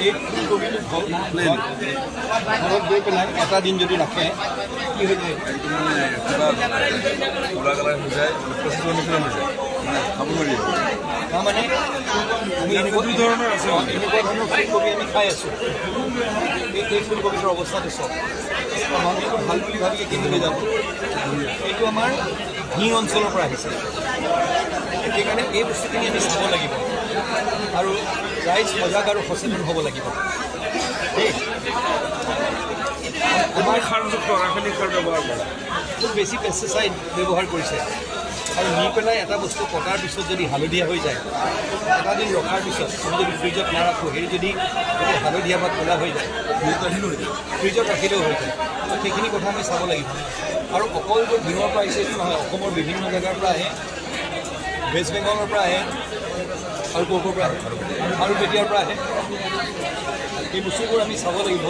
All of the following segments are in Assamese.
এই ফুলকবিটো ঘৰত গৈ পেলাই এটা দিন যদি ৰাখে কি হৈ যায় ওলা কালাৰ হৈ যায় প্ৰচেছৰ নিচিনা হৈ যায় খাব নোৱাৰি তাৰমানে আমি এনেকুৱা ধৰণৰ আছে এনেকুৱা ধৰণৰ ফুলকবি আমি খাই আছোঁ এই ফুলকবিটোৰ অৱস্থাটো চব মানুহটো ভাল বুলি ভাবি কিনিলৈ যাব এইটো আমাৰ ঘি অঞ্চলৰ পৰা আহিছে সেইকাৰণে এই বস্তুখিনি আমি চাব লাগিব আৰু ৰাইজ সজাগ আৰু সচেতন হ'ব লাগিব দেই আমাৰ সাৰযুক্ত ৰাসায়নিক সাৰ ব্যৱহাৰ কৰা খুব বেছি পেষ্টিচাইড ব্যৱহাৰ কৰিছে আৰু নি পেলাই এটা বস্তু কটাৰ পিছত যদি হালধীয়া হৈ যায় এটা দিন ৰখাৰ পিছত আমি যদি ফ্ৰিজত নাৰাখোঁ হেৰি যদি হালধীয়া বা ক'লা হৈ যায় ফ্ৰিজত ৰাখিলেও হৈ যায় সেইখিনি কথা আমি চাব লাগিব আৰু অকল যে দিনৰ পৰা আহিছে এইটো নহয় অসমৰ বিভিন্ন জেগাৰ পৰা আহে ৱেষ্ট বেংগলৰ পৰা আহে আৰু ক'ৰ পৰা আহে আৰু কেতিয়াৰ পৰা আহে এই বস্তুবোৰ আমি চাব লাগিব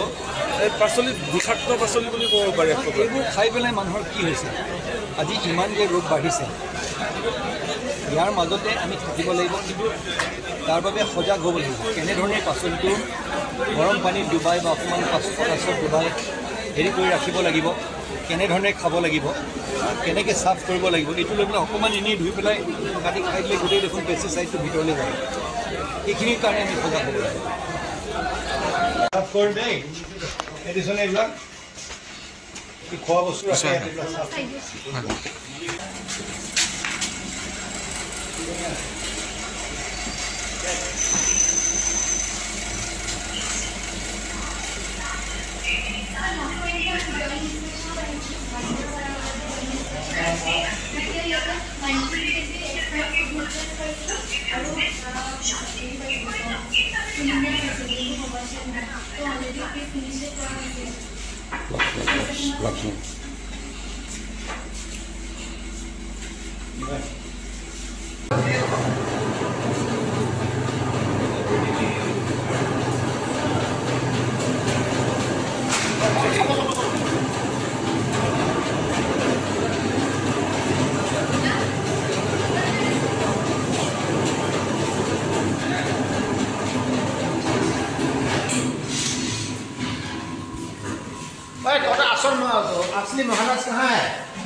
এই পাচলি বিষাক্ত পাচলি বুলি ক'ব পাৰি এইবোৰ খাই পেলাই মানুহৰ কি হৈছে আজি ইমান যে ৰোগ বাঢ়িছে ইয়াৰ মাজতে আমি থাকিব লাগিব কিন্তু তাৰ বাবে সজাগ হ'ব লাগিব কেনেধৰণে পাচলিটো গৰম পানীত ডুবাই বা অকণমান পাছত ডুবাই হেৰি কৰি ৰাখিব লাগিব কেনেধৰণে খাব লাগিব কেনেকৈ চাফ কৰিব লাগিব এইটো লৈ পেলাই অকণমান এনেই ধুই পেলাই কাটি খাই দিলে গোটেই দেখোন পেষ্টিচাইডটো ভিতৰলৈ যাব এইখিনিৰ কাৰণে আমি সজাগ হ'ব লাগিব চাফ কৰি দেই এডিশ্যনে এইবিলাক খোৱা বস্তু ৰাখে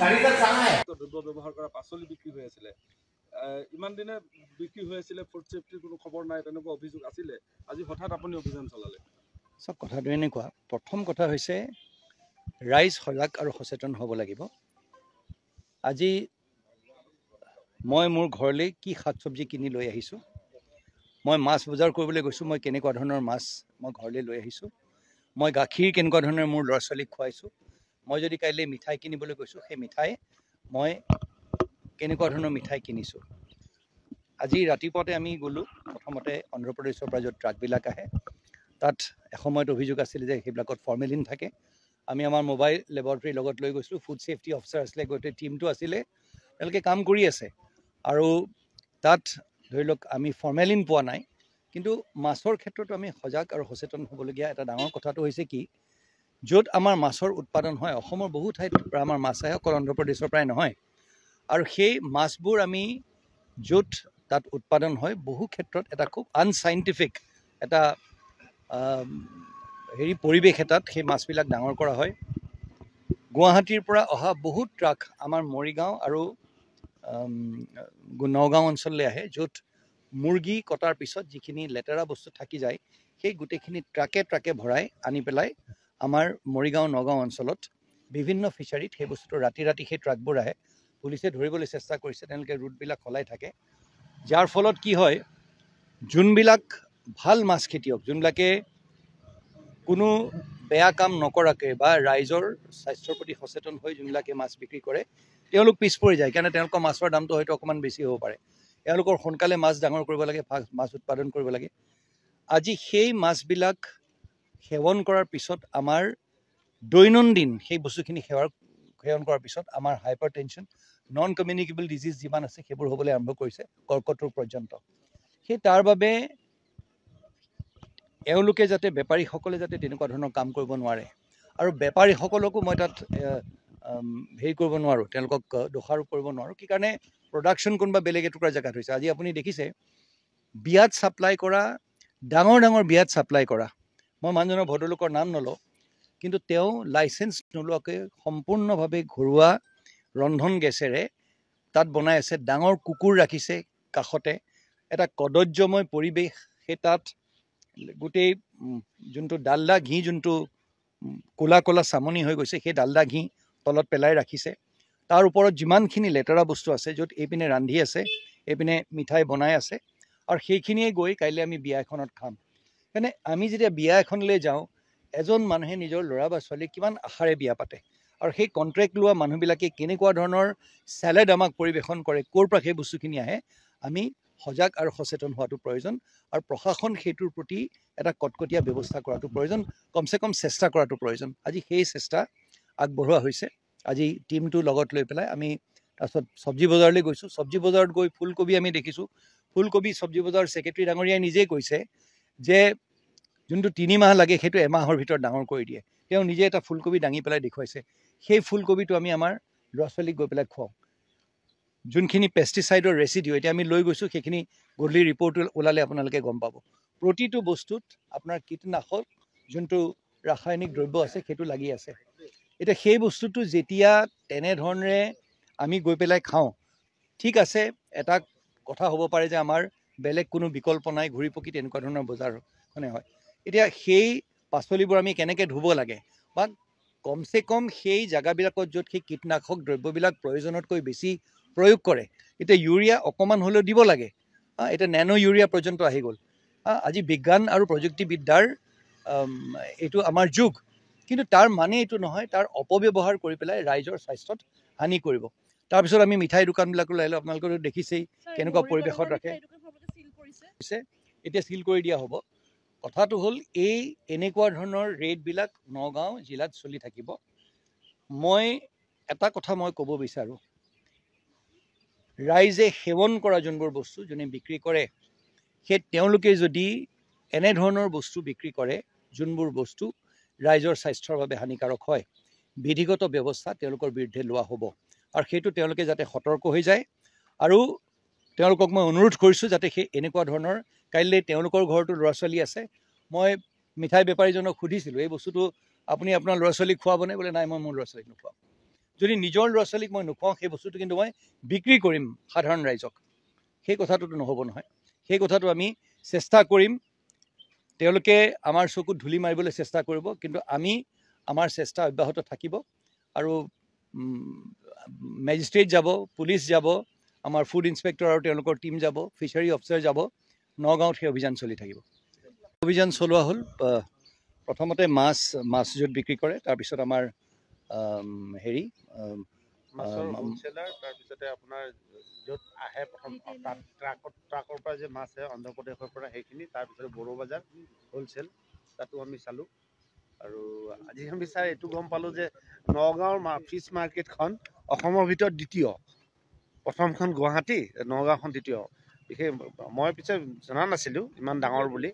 এইবিলাক চাফ দ্ৰব্য ব্যৱহাৰ কৰা পাচলি বিক্ৰী হৈ আছিলে ইমান দিনে বিক্ৰী হৈ আছিলে ফুড ছেফটিৰ কোনো খবৰ নাই তেনেকুৱা অভিযোগ আছিলে আজি হঠাৎ আপুনি অভিযান চলালে চব কথাটো এনেকুৱা প্ৰথম কথা হৈছে ৰাইজ সজাগ আৰু সচেতন হ'ব লাগিব আজি মই মোৰ ঘৰলৈ কি শাক চব্জি কিনি লৈ আহিছোঁ মই মাছ বজাৰ কৰিবলৈ গৈছোঁ মই কেনেকুৱা ধৰণৰ মাছ মই ঘৰলৈ লৈ আহিছোঁ মই গাখীৰ কেনেকুৱা ধৰণৰ মোৰ ল'ৰা ছোৱালীক খুৱাইছোঁ মই যদি কাইলৈ মিঠাই কিনিবলৈ গৈছোঁ সেই মিঠাই মই কেনেকুৱা ধৰণৰ মিঠাই কিনিছোঁ আজি ৰাতিপুৱাতে আমি গ'লোঁ প্ৰথমতে অন্ধ্ৰপ্ৰদেশৰ পৰা য'ত ট্ৰাকবিলাক আহে তাত এসময়ত অভিযোগ আছিল যে সেইবিলাকত ফৰ্মেলিন থাকে আমি আমাৰ মোবাইল লেবৰেটৰীৰ লগত লৈ গৈছিলোঁ ফুড ছেফটি অফিচাৰ আছিলে গোটেই টীমটো আছিলে তেওঁলোকে কাম কৰি আছে আৰু তাত ধৰি লওক আমি ফৰ্মেলিন পোৱা নাই কিন্তু মাছৰ ক্ষেত্ৰতো আমি সজাগ আৰু সচেতন হ'বলগীয়া এটা ডাঙৰ কথাটো হৈছে কি য'ত আমাৰ মাছৰ উৎপাদন হয় অসমৰ বহু ঠাইত পৰা আমাৰ মাছ আহে অকল অন্ধ্ৰপ্ৰদেশৰ পৰাই নহয় আৰু সেই মাছবোৰ আমি য'ত তাত উৎপাদন হয় বহু ক্ষেত্ৰত এটা খুব আনচাইণ্টিফিক এটা পৰিৱেশ এটাত সেই মাছবিলাক ডাঙৰ কৰা হয় গুৱাহাটীৰ পৰা অহা বহুত ট্ৰাক আমাৰ মৰিগাঁও আৰু নগাঁও অঞ্চললৈ আহে য'ত মুৰ্গী কটাৰ পিছত যিখিনি লেতেৰা বস্তু থাকি যায় সেই গোটেইখিনি ট্ৰাকে ভৰাই আনি পেলাই আমাৰ মৰিগাঁও নগাঁও অঞ্চলত বিভিন্ন ফিচাৰীত সেই বস্তুটো ৰাতি সেই ট্ৰাকবোৰ আহে পুলিচে ধৰিবলৈ চেষ্টা কৰিছে তেওঁলোকে ৰুটবিলাক সলাই থাকে যাৰ ফলত কি হয় যোনবিলাক ভাল মাছ খেতিয়ক যোনবিলাকে কোনো বেয়া কাম নকৰাকৈ বা ৰাইজৰ স্বাস্থ্যৰ প্ৰতি সচেতন হৈ যোনবিলাকে মাছ বিক্ৰী কৰে তেওঁলোক পিছ পৰি যায় কাৰণ তেওঁলোকৰ মাছৰ দামটো হয়তো অকণমান বেছি হ'ব পাৰে তেওঁলোকৰ সোনকালে মাছ ডাঙৰ কৰিব লাগে মাছ উৎপাদন কৰিব লাগে আজি সেই মাছবিলাক সেৱন কৰাৰ পিছত আমাৰ দৈনন্দিন সেই বস্তুখিনি সেৱন কৰাৰ পিছত আমাৰ hyper tension non communicable disease যিমান আছে সেইবোৰ হ'বলৈ আৰম্ভ কৰিছে কৰ্কট ৰোগ পৰ্যন্ত সেই তাৰ বাবে এওঁলোকে যাতে বেপাৰীসকলে যাতে তেনেকুৱা ধৰণৰ কাম কৰিব নোৱাৰে আৰু বেপাৰীসকলকো মই তাত হেৰি কৰিব নোৱাৰোঁ তেওঁলোকক দোষাৰোপ কৰিব নোৱাৰোঁ কি কাৰণে প্ৰডাকশ্যন কোনোবা বেলেগ এটুকুৰা জেগাত হৈছে আজি আপুনি দেখিছে বিয়াত ছাপ্লাই কৰা ডাঙৰ ডাঙৰ বিয়াত ছাপ্লাই কৰা। মই মানুহজনৰ ভদ্ৰলোকৰ নাম নলওঁ, কিন্তু তেওঁ লাইচেঞ্চ নোলোৱাকৈ সম্পূৰ্ণভাৱে ঘৰুৱা ৰন্ধন গেছেৰে তাত বনাই আছে। ডাঙৰ কুকুৰ ৰাখিছে কাষতে, এটা কদৰ্যময় পৰিৱেশ। সেই তাত গোটেই যোনটো ডালডা ঘি, যোনটো ক'লা ক'লা চামনি হৈ গৈছে, সেই ডালডা ঘি তলত পেলাই ৰাখিছে। তাৰ ওপৰত যিমানখিনি লেতেৰা বস্তু আছে, য'ত এইপিনে ৰান্ধি আছে, এইপিনে মিঠাই বনাই আছে, আৰু সেইখিনিয়ে গৈ কাইলৈ আমি বিয়া এখনত খাম। মানে আমি যেতিয়া বিয়া এখনলৈ যাওঁ, এজন মানুহে নিজৰ ল'ৰা বা ছোৱালীক কিমান আশাৰে বিয়া পাতে, আৰু সেই কণ্ট্ৰেক্ট লোৱা মানুহবিলাকে কেনেকুৱা ধৰণৰ চেলেড আমাক পৰিৱেশন কৰে, ক'ৰ পৰা সেই বস্তুখিনি আহে, আমি সজাগ আৰু সচেতন হোৱাটো প্ৰয়োজন। আৰু প্ৰশাসন সেইটোৰ প্ৰতি এটা কটকটীয়া ব্যৱস্থা কৰাটো প্ৰয়োজন, কমচে কম চেষ্টা কৰাটো প্ৰয়োজন। আজি সেই চেষ্টা আগবঢ়োৱা হৈছে। আজি টীমটো লগত লৈ পেলাই আমি তাৰপিছত চব্জি বজাৰলৈ গৈছোঁ। চব্জি বজাৰত গৈ ফুলকবি আমি দেখিছোঁ। ফুলকবি চব্জি বজাৰৰ ছেক্ৰেটাৰী ডাঙৰীয়াই নিজেই কৈছে যে যোনটো 3 মাহ লাগে সেইটো এমাহৰ ভিতৰত ডাঙৰ কৰি দিয়ে। তেওঁ নিজে এটা ফুলকবি দাঙি পেলাই দেখুৱাইছে। সেই ফুলকবিটো আমি আমাৰ ল'ৰা ছোৱালীক গৈ পেলাই খুৱাওঁ। যোনখিনি পেষ্টিচাইডৰ ৰেচিডিউ এতিয়া আমি লৈ গৈছোঁ, সেইখিনি গধূলি ৰিপৰ্ট ওলালে আপোনালোকে গম পাব। প্ৰতিটো বস্তুত আপোনাৰ কীটনাশক যোনটো ৰাসায়নিক দ্ৰব্য আছে সেইটো লাগি আছে। এতিয়া সেই বস্তুটো যেতিয়া তেনেধৰণেৰে আমি গৈ পেলাই খাওঁ, ঠিক আছে, এটা কথা হ'ব পাৰে যে আমাৰ বেলেগ কোনো বিকল্প নাই, ঘূৰি পকি তেনেকুৱা ধৰণৰ বজাৰখনে হয়। এতিয়া সেই পাচলিবোৰ আমি কেনেকৈ ধুব লাগে, বা কমচে কম সেই জেগাবিলাকত য'ত সেই কীটনাশক দ্ৰব্যবিলাক প্ৰয়োজনতকৈ বেছি প্ৰয়োগ কৰে, এতিয়া ইউৰিয়া অকণমান হ'লেও দিব লাগে। এতিয়া নেনো ইউৰিয়া পৰ্যন্ত আহি গ'ল। আজি বিজ্ঞান আৰু প্ৰযুক্তিবিদ্যাৰ এইটো আমাৰ যুগ, কিন্তু তাৰ মানে এইটো নহয় তাৰ অপব্যৱহাৰ কৰি পেলাই ৰাইজৰ স্বাস্থ্যত হানি কৰিব। তাৰপিছত আমি মিঠাই দোকানবিলাকলৈ আহিলোঁ, আপোনালোকেতো দেখিছেই কেনেকুৱা পৰিৱেশত ৰাখে। এতিয়া চিল কৰি দিয়া হ'ব। কথাটো হ'ল এই এনেকুৱা ধৰণৰ ৰেডবিলাক নগাঁও জিলাত চলি থাকিব। মই এটা কথা মই ক'ব বিচাৰোঁ, ৰাইজে সেৱন কৰা যোনবোৰ বস্তু যোনে বিক্ৰী কৰে, সেই তেওঁলোকে যদি এনেধৰণৰ বস্তু বিক্ৰী কৰে যোনবোৰ বস্তু ৰাইজৰ স্বাস্থ্যৰ বাবে হানিকাৰক হয়, বিধিগত ব্যৱস্থা তেওঁলোকৰ বিৰুদ্ধে লোৱা হ'ব। আৰু সেইটো তেওঁলোকে যাতে সতৰ্ক হৈ যায়। আৰু তেওঁলোকক মই অনুৰোধ কৰিছোঁ যাতে সেই এনেকুৱা ধৰণৰ, কাইলৈ তেওঁলোকৰ ঘৰতো ল'ৰা ছোৱালী আছে। মই মিঠাই বেপাৰীজনক সুধিছিলোঁ, এই বস্তুটো আপুনি আপোনাৰ ল'ৰা ছোৱালীক খুৱাবনে? বোলে নাই, মই মোৰ ল'ৰা ছোৱালীক নোখুৱাওঁ। যদি নিজৰ ল'ৰা ছোৱালীক মই নোখুৱাওঁ, সেই বস্তুটো কিন্তু মই বিক্ৰী কৰিম সাধাৰণ ৰাইজক, সেই কথাটোতো নহ'ব নহয়। সেই কথাটো আমি চেষ্টা কৰিম। তেওঁলোকে আমাৰ চকুত ধূলি মাৰিবলৈ চেষ্টা কৰিব, কিন্তু আমি আমাৰ চেষ্টা অব্যাহত থাকিব। আৰু মেজিষ্ট্ৰেট যাব, পুলিচ যাব, আমাৰ ফুড ইনস্পেক্টৰ আৰু তেওঁলোকৰ টীম যাব, ফিচাৰী অফিচাৰ যাব, নগাঁৱত সেই অভিযান চলি থাকিব। অভিযান চলোৱা হ'ল, প্ৰথমতে মাছ য'ত বিক্ৰী কৰে, তাৰপিছত আমাৰ হেৰি মাছৰ হোলচেলাৰ, তাৰপিছতে আপোনাৰ য'ত আহে প্ৰথম ট্ৰাকৰ পৰা যে মাছ আহে অন্ধ্ৰপ্ৰদেশৰ পৰা, সেইখিনি, তাৰপিছতে বড়ো বজাৰ হোলচেল, তাতো আমি চালোঁ। আৰু আজি আমি ছাৰ এইটো গম পালোঁ যে নগাঁৱৰ ফিছ মাৰ্কেটখন অসমৰ ভিতৰত দ্বিতীয়। প্ৰথমখন গুৱাহাটী, নগাঁওখন দ্বিতীয়। বিশেষ মই পিছে জনা নাছিলোঁ ইমান ডাঙৰ বুলি।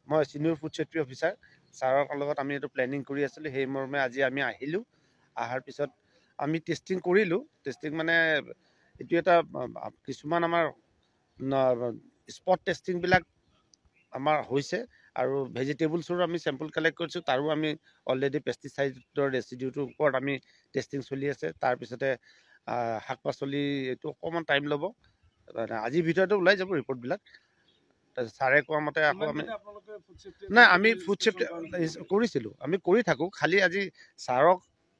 মই ছিনিয়ৰ ফুড ছেফটি অফিচাৰ, ছাৰৰ লগত আমি এইটো প্লেনিং কৰি আছিলোঁ। সেই মৰ্মে আজি আমি আহিলোঁ। অহাৰ পিছত আমি টেষ্টিং কৰিলোঁ। টেষ্টিং মানে এইটো এটা কিছুমান আমাৰ স্পট টেষ্টিংবিলাক আমাৰ হৈছে, আৰু ভেজিটেবলছৰো আমি চেম্পল কালেক্ট কৰিছোঁ। তাৰো আমি অলৰেডি পেষ্টিচাইডৰ ৰেচিডিউটোৰ ওপৰত আমি টেষ্টিং চলি আছে। তাৰপিছতে শাক পাচলি, এইটো অকণমান টাইম ল'ব, আজিৰ ভিতৰতে ওলাই যাব ৰিপৰ্টবিলাক। তাৰপিছত ছাৰে কোৱা মতে আকৌ আমি নাই, আমি ফুড ছেফটি কৰিছিলোঁ, আমি কৰি থাকোঁ। খালি আজি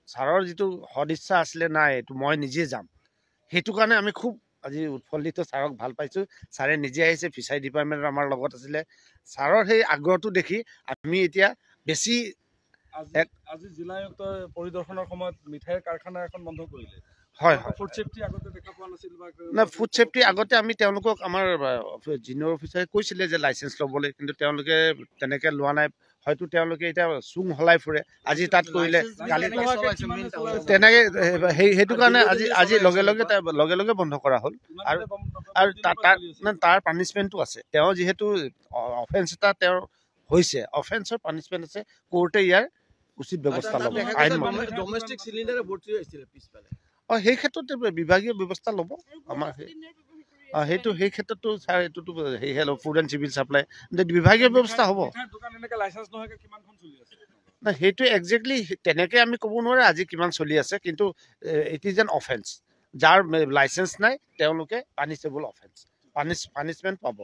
ছাৰৰ যিটো সদিচ্ছা আছিলে, নাই এইটো মই নিজে যাম, সেইটো কাৰণে আমি খুব আজি উৎফুল্লিত। ছাৰক ভাল পাইছোঁ। ছাৰে নিজে আহিছে, ফিচাৰী ডিপাৰ্টমেণ্টৰ আমাৰ লগত আছিলে। ছাৰৰ সেই আগ্ৰহটো দেখি আমি এতিয়া বেছি। আজি জিলা আয়ুক্তৰ পৰিদৰ্শনৰ সময়ত মিঠাইৰ কাৰখানা এখন বন্ধ কৰিলে। হয়, ফুড ছেফটি আগতে দেখা পোৱা নাছিল বা নাই, ফুড ছেফটি আগতে আমি তেওঁলোকক আমাৰ জিনিয়ৰ অফিচাৰে কৈছিলে যে লাইচেঞ্চ ল'বলৈ, কিন্তু তেওঁলোকে তেনেকৈ লোৱা নাই। হয়তো তেওঁলোকে এতিয়া চুং সলাই ফুৰে। আজি তাত কৰিলে, কালি তেনেকৈ, সেইটো কাৰণে আজি লগে লগে বন্ধ কৰা হ'ল। আৰু তাৰ পানিছমেণ্টটো আছে। তেওঁ যিহেতু অফেন্স এটা তেওঁৰ হৈছে, অফেন্সৰ পানিছমেণ্ট আছে, কোৰ্টে ইয়াৰ উচিত ব্যৱস্থা ল'ব। সেই ক্ষেত্ৰত বিভাগীয় ব্যৱস্থা ল'ব আমাৰ। সেইটো সেই ক্ষেত্ৰতো ছাৰ এইটোতো হেৰি ফুড এণ্ড চিভিল চাপ্লাই বিভাগীয় ব্যৱস্থা হ'ব। মিঠাইৰ দোকান এনেকে লাইচেঞ্চ নোহোৱাকে কিমানখন চলি আছে? নাই সেইটো একজেক্টলি তেনেকৈ আমি ক'ব নোৱাৰে আজি কিমান চলি আছে, কিন্তু ইট ইজ এন অফেন্স। যাৰ লাইচেঞ্চ নাই তেওঁলোকে পানিছেবল অফেন্স, পানিছমেণ্ট পাব।